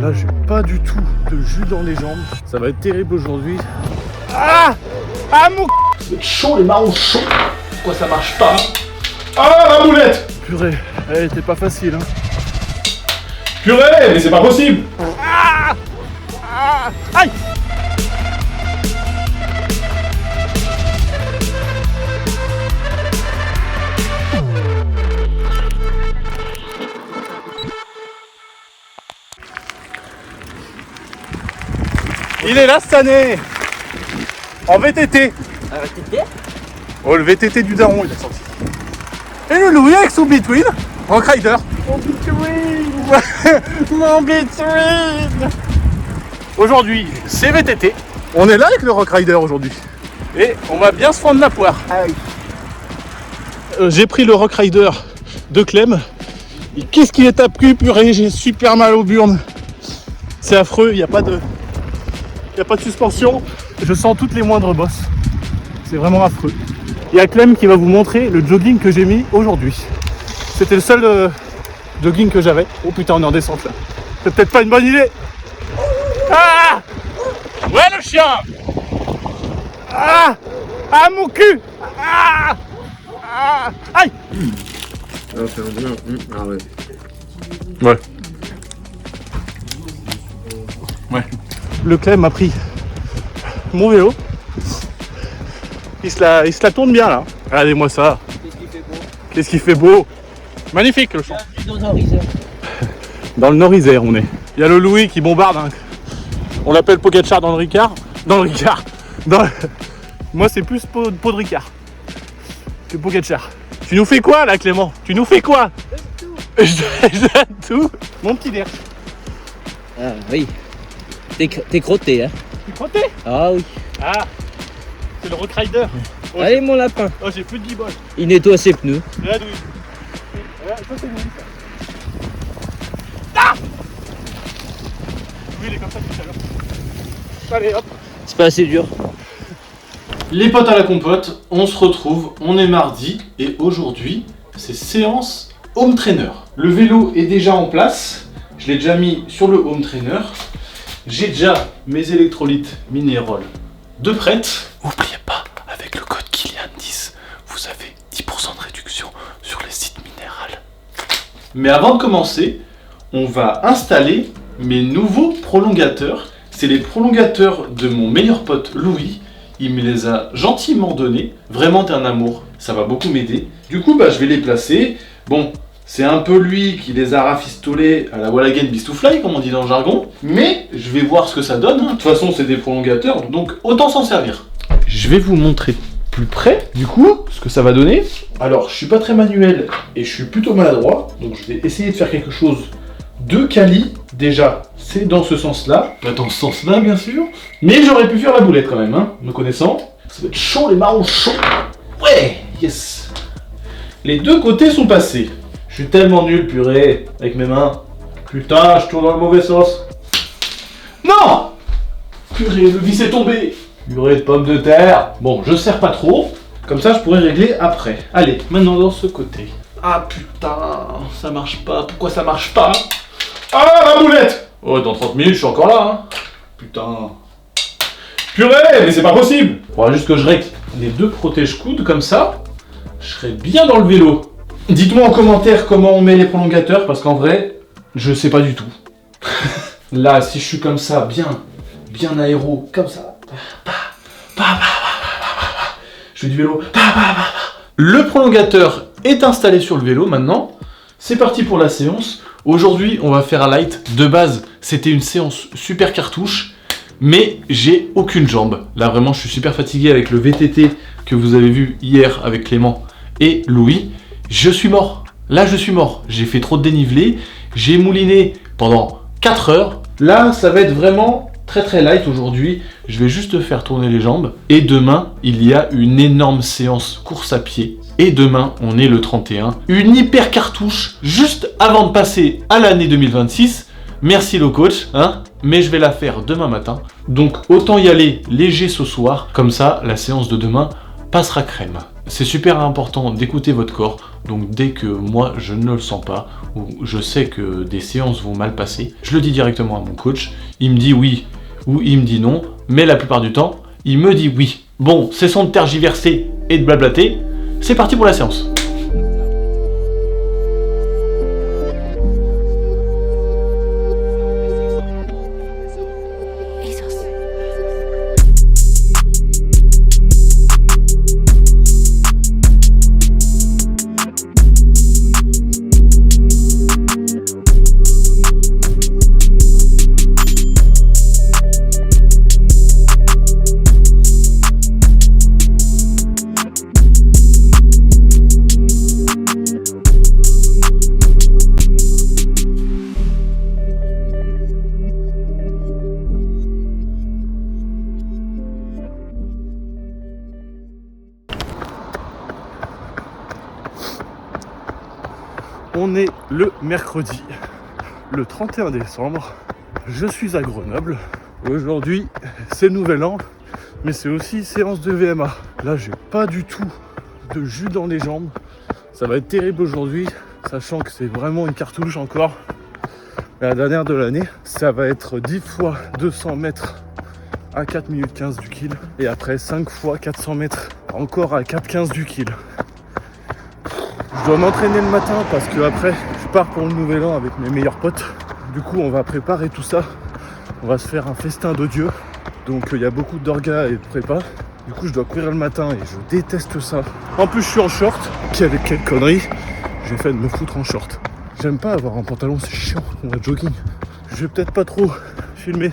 Là, j'ai pas du tout de jus dans les jambes. Ça va être terrible aujourd'hui. Ah, mon C'est chaud, les marrons chauds. Pourquoi ça marche pas? Ah, la boulette! purée, elle était pas facile, hein. Purée, mais c'est pas possible! Aïe! Il est là cette année! En VTT! Un VTT? Oh, le VTT du daron, il est sorti. Et le Louis avec son Between, Rock Rider. Mon Between! Mon Between! Aujourd'hui, c'est VTT. On est là avec le Rock Rider aujourd'hui. Et on va bien se prendre la poire. Ah oui. J'ai pris le Rock Rider de Clem. Et qu'est-ce qu'il est tapé, purée, j'ai super mal aux burnes. C'est affreux, il n'y a pas de suspension. Je sens toutes les moindres bosses. C'est vraiment affreux. Il y a Clem qui va vous montrer le jogging que j'ai mis aujourd'hui. C'était le seul jogging que j'avais. Oh putain, on est en descente là. C'est peut-être pas une bonne idée. Ah! Ouais, le chien! Ah! Ah, mon cul! Ah! Ah! Aïe! Ah ouais. Ouais. Ouais. Le Clem a pris mon vélo. Il se la tourne bien là. Regardez-moi ça. Qu'est-ce qui fait beau? Qu'est-ce qu'il fait beau. Magnifique le champ. Dans un Nord-Isère. Dans le Nord-Isère on est. Il y a le Louis qui bombarde. Hein. On l'appelle Pogacar dans le Ricard. Dans le Ricard. Moi c'est plus pot de Ricard que Pogacar. Tu nous fais quoi là Clément? Tu nous fais quoi? Je donne tout. Mon petit derche. Ah oui. T'es crotté, hein? Tu crotté? Ah oui. Ah, c'est le Rock Rider. Oh, Allez mon lapin. oh, j'ai plus de guibole. Il nettoie ses pneus. Regarde, oui. Regarde, ça c'est Louis, ça. Ah! Oui, il est comme ça tout à l'heure. Allez, hop. C'est pas assez dur. Les potes à la compote, on se retrouve, on est mardi et aujourd'hui c'est séance home trainer. Le vélo est déjà en place, je l'ai déjà mis sur le home trainer. J'ai déjà mes électrolytes minérales de prête. N'oubliez pas, avec le code Kylian10, vous avez 10% de réduction sur les sites minérales. Mais avant de commencer, on va installer mes nouveaux prolongateurs. C'est les prolongateurs de mon meilleur pote Louis. Il me les a gentiment donnés, vraiment d'un amour, ça va beaucoup m'aider. Du coup, je vais les placer. Bon, c'est un peu lui qui les a rafistolés à la wall again beast to fly, comme on dit dans le jargon. Mais je vais voir ce que ça donne. De toute façon, c'est des prolongateurs, donc autant s'en servir. Je vais vous montrer plus près, du coup, ce que ça va donner. Alors, je suis pas très manuel et je suis plutôt maladroit, donc je vais essayer de faire quelque chose de quali. Déjà, c'est dans ce sens-là. Dans ce sens-là, bien sûr. Mais j'aurais pu faire la boulette quand même, hein, me connaissant. Ça va être chaud, les marrons chauds. Ouais, yes. Les deux côtés sont passés. Je suis tellement nul, purée, avec mes mains. Putain, je tourne dans le mauvais sens. Non! Purée, le vis est tombé. Purée de pommes de terre. Bon, je serre pas trop. Comme ça, je pourrais régler après. Allez, maintenant dans ce côté. Ah putain, ça marche pas. Pourquoi ça marche pas? Ah, la boulette! Oh, dans 30 minutes, je suis encore là, hein. Putain. Purée, mais c'est pas possible! Faudra juste que je règle les deux protège-coudes comme ça. Je serai bien dans le vélo. Dites-moi en commentaire comment on met les prolongateurs, parce qu'en vrai, je sais pas du tout. Là, si je suis comme ça, bien aéro, comme ça. Je fais du vélo. Le prolongateur est installé sur le vélo maintenant. C'est parti pour la séance. Aujourd'hui, on va faire un light. De base, c'était une séance super cartouche, mais j'ai aucune jambe. Là, vraiment, je suis super fatigué avec le VTT que vous avez vu hier avec Clément et Louis. Je suis mort. Là, je suis mort. J'ai fait trop de dénivelé. J'ai mouliné pendant 4 heures. Là, ça va être vraiment très light aujourd'hui. Je vais juste faire tourner les jambes. Et demain, il y a une énorme séance course à pied. Et demain, on est le 31. Une hyper cartouche juste avant de passer à l'année 2026. Merci le coach, hein, mais je vais la faire demain matin. Donc autant y aller léger ce soir. Comme ça, la séance de demain passera crème. C'est super important d'écouter votre corps, donc dès que moi je ne le sens pas, ou je sais que des séances vont mal passer, je le dis directement à mon coach, il me dit oui ou il me dit non, mais la plupart du temps, il me dit oui. Bon, cessons de tergiverser et de blablater, c'est parti pour la séance. On est le mercredi, le 31 décembre. Je suis à Grenoble. Aujourd'hui, c'est le nouvel an, mais c'est aussi séance de VMA. Là, j'ai pas du tout de jus dans les jambes. Ça va être terrible aujourd'hui, sachant que c'est vraiment une cartouche encore. La dernière de l'année, ça va être 10 fois 200 mètres à 4 minutes 15 du kill. Et après 5 fois 400 mètres encore à 4,15 du kill. Je dois m'entraîner le matin parce que après je pars pour le nouvel an avec mes meilleurs potes. Du coup on va préparer tout ça. On va se faire un festin de Dieu. Donc il y a beaucoup d'orgas et de prépa. Du coup je dois courir le matin et je déteste ça. En plus je suis en short. Quelle connerie. J'ai fait de me foutre en short. J'aime pas avoir un pantalon, c'est chiant. On va jogging. Je vais peut-être pas trop filmer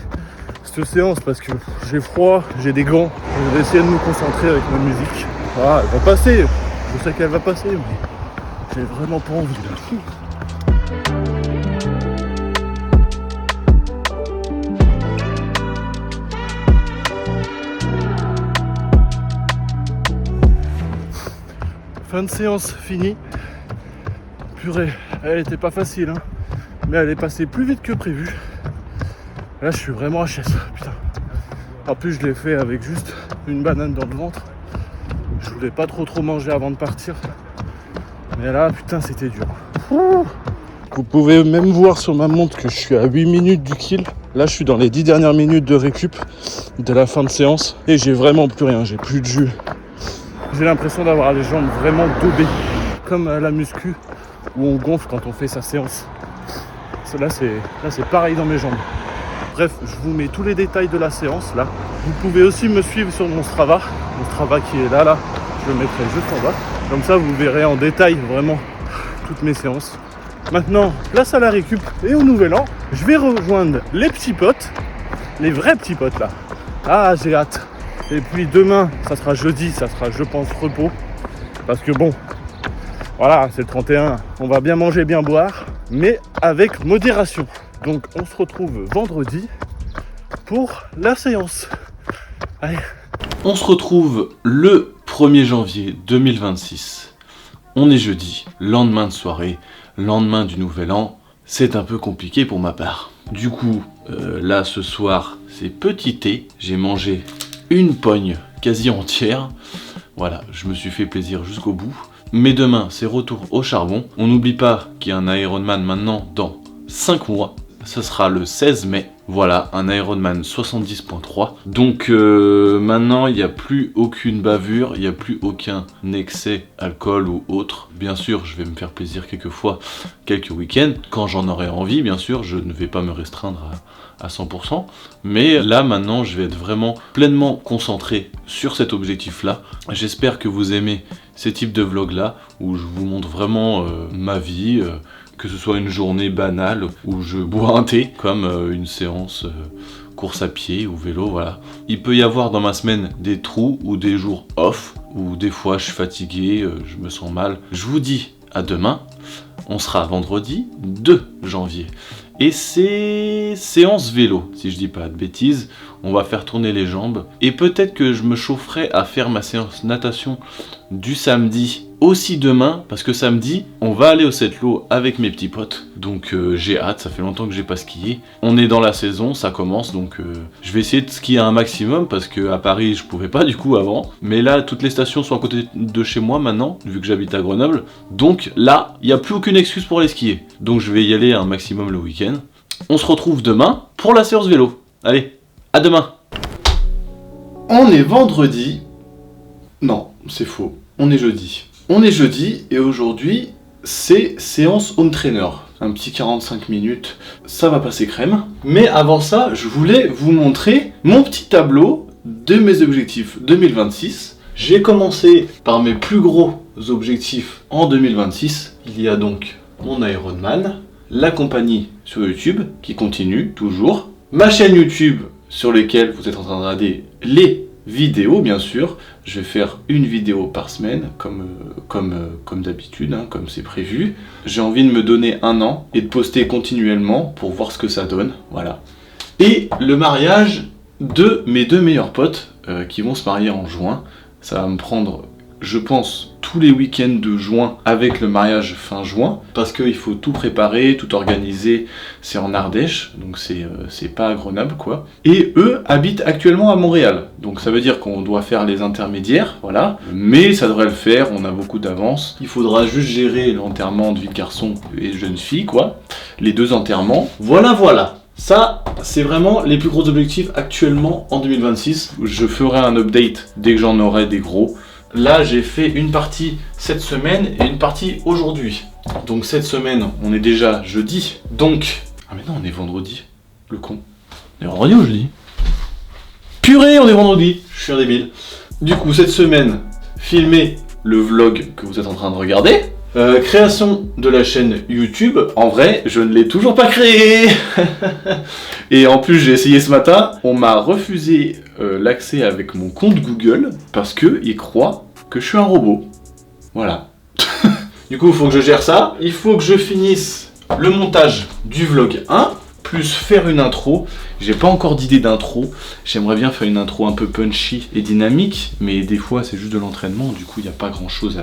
cette séance parce que j'ai froid, j'ai des gants. Je vais essayer de me concentrer avec ma musique. Ah, elle va passer. Je sais qu'elle va passer, mais j'ai vraiment pas envie là. Fin de séance finie. Purée, elle était pas facile, hein, mais elle est passée plus vite que prévu. Là, je suis vraiment HS, putain. En plus, je l'ai fait avec juste une banane dans le ventre. Je voulais pas trop manger avant de partir. Mais là, putain, c'était dur. Vous pouvez même voir sur ma montre que je suis à 8 minutes du kill. Là, je suis dans les 10 dernières minutes de récup de la fin de séance. Et j'ai vraiment plus rien, j'ai plus de jus. J'ai l'impression d'avoir les jambes vraiment daubées. Comme à la muscu, où on gonfle quand on fait sa séance. Là, c'est pareil dans mes jambes. Bref, je vous mets tous les détails de la séance, là. Vous pouvez aussi me suivre sur mon Strava. Mon Strava qui est là. Je le mettrai juste en bas. Comme ça, vous verrez en détail vraiment toutes mes séances. Maintenant, place à la récup et au nouvel an, je vais rejoindre les petits potes, les vrais petits potes là. Ah, j'ai hâte. Et puis demain, ça sera jeudi, ça sera, je pense, repos. Parce que bon, voilà, c'est le 31, on va bien manger, bien boire, mais avec modération. Donc, on se retrouve vendredi pour la séance. Allez. On se retrouve le 1er janvier 2026. On est jeudi, lendemain de soirée, lendemain du nouvel an. C'est un peu compliqué pour ma part. Du coup, là ce soir, c'est petit thé. J'ai mangé une pogne quasi entière. Voilà, je me suis fait plaisir jusqu'au bout. Mais demain, c'est retour au charbon. On n'oublie pas qu'il y a un Ironman maintenant dans 5 mois. Ce sera le 16 mai. Voilà, un Ironman 70.3. Donc maintenant, il n'y a plus aucune bavure, il n'y a plus aucun excès, alcool ou autre. Bien sûr, je vais me faire plaisir quelques fois, quelques week-ends. Quand j'en aurai envie, bien sûr, je ne vais pas me restreindre à 100%. Mais là, maintenant, je vais être vraiment pleinement concentré sur cet objectif-là. J'espère que vous aimez ces types de vlogs-là, où je vous montre vraiment ma vie, que ce soit une journée banale où je bois un thé, comme une séance course à pied ou vélo, voilà. Il peut y avoir dans ma semaine des trous ou des jours off, où des fois je suis fatigué, je me sens mal. Je vous dis à demain, on sera vendredi 2 janvier. Et c'est séance vélo, si je dis pas de bêtises. On va faire tourner les jambes. Et peut-être que je me chaufferai à faire ma séance natation du samedi aussi demain, parce que samedi, on va aller au Setlo avec mes petits potes. Donc j'ai hâte, ça fait longtemps que j'ai pas skié. On est dans la saison, ça commence, donc je vais essayer de skier un maximum, parce que à Paris, je pouvais pas du coup avant. Mais là, toutes les stations sont à côté de chez moi maintenant, vu que j'habite à Grenoble. Donc là, il n'y a plus aucune excuse pour aller skier. Donc je vais y aller un maximum le week-end. On se retrouve demain pour la séance vélo. Allez, à demain. On est vendredi. Non, c'est faux. On est jeudi. On est jeudi et aujourd'hui, c'est séance home trainer. Un petit 45 minutes, ça va passer crème. Mais avant ça, je voulais vous montrer mon petit tableau de mes objectifs 2026. J'ai commencé par mes plus gros objectifs en 2026. Il y a donc mon Ironman, la compagnie sur YouTube qui continue toujours, ma chaîne YouTube sur laquelle vous êtes en train de regarder les vidéos, bien sûr. Je vais faire une vidéo par semaine, comme d'habitude, hein, comme c'est prévu. J'ai envie de me donner un an et de poster continuellement pour voir ce que ça donne, voilà. Et le mariage de mes deux meilleurs potes qui vont se marier en juin. Ça va me prendre, je pense, tous les week-ends de juin avec le mariage fin juin, parce qu'il faut tout préparer, tout organiser. C'est en Ardèche, donc c'est pas à Grenoble, quoi. Et eux habitent actuellement à Montréal, donc ça veut dire qu'on doit faire les intermédiaires, voilà. Mais ça devrait le faire, on a beaucoup d'avance. Il faudra juste gérer l'enterrement de vie de garçon et de jeune fille, quoi. Les deux enterrements. Voilà. Ça, c'est vraiment les plus gros objectifs actuellement en 2026. Je ferai un update dès que j'en aurai des gros. Là, j'ai fait une partie cette semaine et une partie aujourd'hui. Donc cette semaine, on est déjà jeudi. Donc... Ah mais non, on est vendredi. Le con. On est vendredi ou jeudi? Purée, on est vendredi. Je suis un débile. Du coup, cette semaine, filmer le vlog que vous êtes en train de regarder. Création de la chaîne YouTube. En vrai, je ne l'ai toujours pas créée. Et en plus, j'ai essayé ce matin. On m'a refusé l'accès avec mon compte Google parce qu'ils croient que je suis un robot. Voilà. Du coup, il faut que je gère ça. Il faut que je finisse le montage du vlog 1, plus faire une intro. J'ai pas encore d'idée d'intro. J'aimerais bien faire une intro un peu punchy et dynamique, mais des fois c'est juste de l'entraînement, du coup il n'y a pas grand chose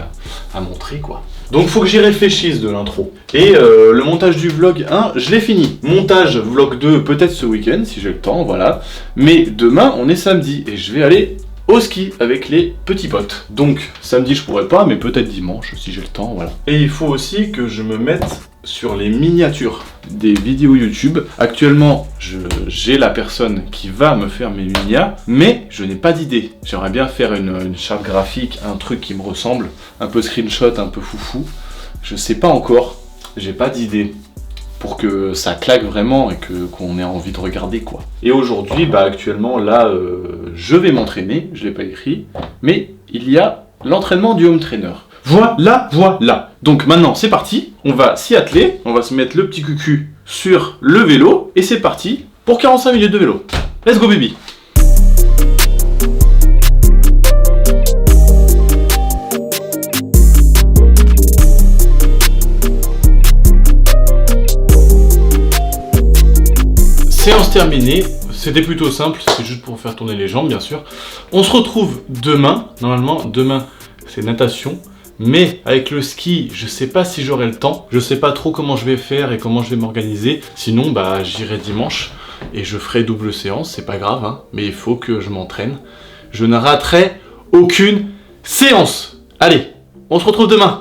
à montrer, quoi. Donc faut que j'y réfléchisse de l'intro. Et le montage du vlog 1, je l'ai fini. Montage vlog 2, peut-être ce week-end si j'ai le temps, voilà. Mais demain on est samedi et je vais aller au ski avec les petits potes. Donc samedi je pourrais pas, mais peut-être dimanche si j'ai le temps, voilà. Et il faut aussi que je me mette sur les miniatures des vidéos YouTube. Actuellement, j'ai la personne qui va me faire mes miniatures, mais je n'ai pas d'idée. J'aimerais bien faire une charte graphique, un truc qui me ressemble, un peu screenshot, un peu foufou. Je sais pas encore, j'ai pas d'idée pour que ça claque vraiment et qu'on ait envie de regarder, quoi. Et aujourd'hui, bah actuellement, là, je vais m'entraîner, je l'ai pas écrit, mais il y a l'entraînement du home trainer. Voilà. Donc maintenant, c'est parti. On va s'y atteler. On va se mettre le petit cucu sur le vélo. Et c'est parti pour 45 minutes de vélo. Let's go, baby. Séance terminée. C'était plutôt simple. C'est juste pour faire tourner les jambes, bien sûr. On se retrouve demain. Normalement, demain, c'est natation. Mais avec le ski, je sais pas si j'aurai le temps. Je sais pas trop comment je vais faire et comment je vais m'organiser. Sinon, bah j'irai dimanche et je ferai double séance. C'est pas grave, hein. Mais il faut que je m'entraîne. Je ne raterai aucune séance. Allez, on se retrouve demain.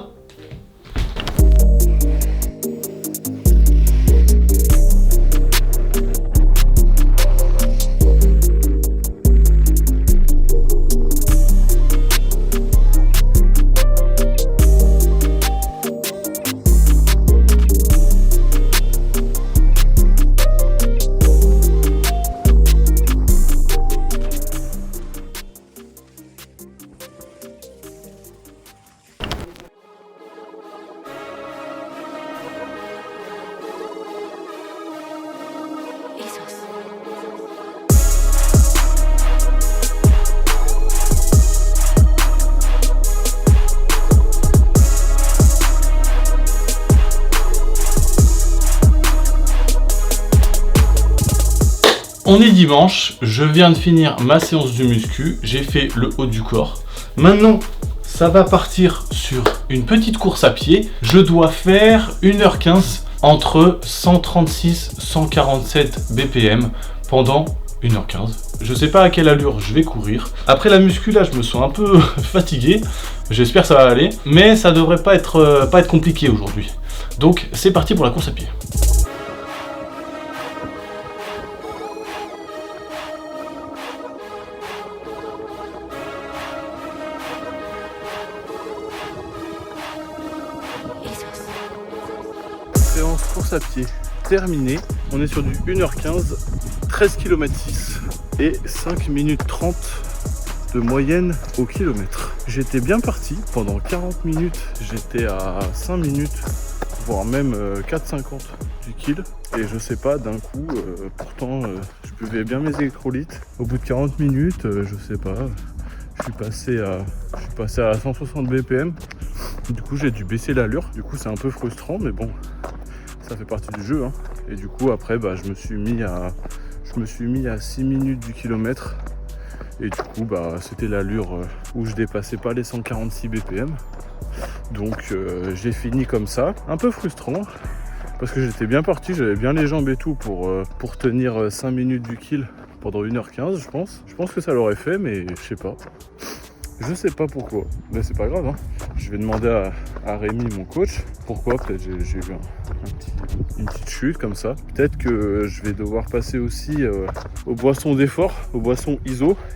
On est dimanche, je viens de finir ma séance de muscu, j'ai fait le haut du corps. Maintenant, ça ça va partir sur une petite course à pied. Je dois faire 1h15 entre 136 147 BPM pendant 1h15. Je sais pas à quelle allure je vais courir. Après la muscu là, je me sens un peu fatigué. J'espère que ça va aller, mais ça devrait pas être compliqué aujourd'hui. Donc c'est parti pour la course à pied. Séance course à pied terminée. On est sur du 1h15, 13 km/6 et 5 minutes 30 de moyenne au kilomètre. J'étais bien parti pendant 40 minutes, j'étais à 5 minutes, voire même 4,50 du kill. Et je sais pas, d'un coup, pourtant je buvais bien mes électrolytes. Au bout de 40 minutes, je sais pas, je suis passé à 160 BPM. Du coup j'ai dû baisser l'allure, du coup c'est un peu frustrant, mais bon, ça fait partie du jeu, hein. Et du coup après je me suis mis à 6 minutes du kilomètre. Et du coup c'était l'allure où je dépassais pas les 146 BPM. Donc j'ai fini comme ça, un peu frustrant parce que j'étais bien parti, j'avais bien les jambes et tout pour tenir 5 minutes du kill pendant 1h15 je pense. Je pense que ça l'aurait fait, mais je sais pas. Je sais pas pourquoi, mais c'est pas grave, hein. Je vais demander à Rémi, mon coach, pourquoi. Peut-être j'ai eu une petite chute comme ça. Peut-être que je vais devoir passer aussi aux boissons d'effort, aux boissons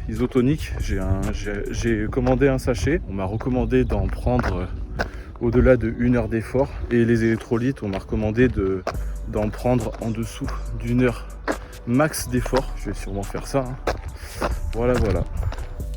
isotoniques. J'ai commandé un sachet. On m'a recommandé d'en prendre au-delà de 1 heure d'effort. Et les électrolytes, on m'a recommandé d'en prendre en dessous d'1 heure max d'effort. Je vais sûrement faire ça, hein. Voilà.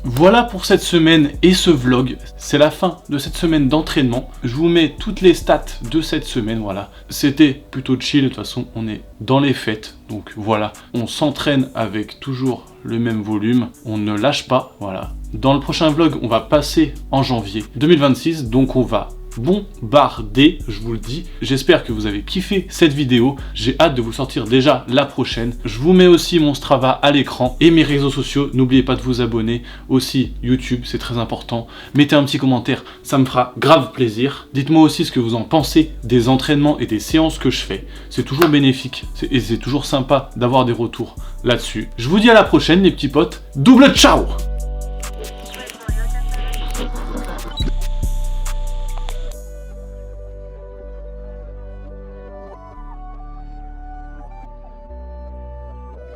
Voilà pour cette semaine et ce vlog. C'est la fin de cette semaine d'entraînement. Je vous mets toutes les stats de cette semaine, voilà. C'était plutôt chill, de toute façon on est dans les fêtes. Donc voilà, on s'entraîne avec toujours le même volume. On ne lâche pas, voilà. Dans le prochain vlog, on va passer en janvier 2026. Donc on va bombarder, je vous le dis. J'espère que vous avez kiffé cette vidéo. J'ai hâte de vous sortir déjà la prochaine. Je vous mets aussi mon Strava à l'écran et mes réseaux sociaux. N'oubliez pas de vous abonner. Aussi YouTube, c'est très important. Mettez un petit commentaire, ça me fera grave plaisir. Dites-moi aussi ce que vous en pensez des entraînements et des séances que je fais. C'est toujours bénéfique et c'est toujours sympa d'avoir des retours là-dessus. Je vous dis à la prochaine les petits potes. Double ciao!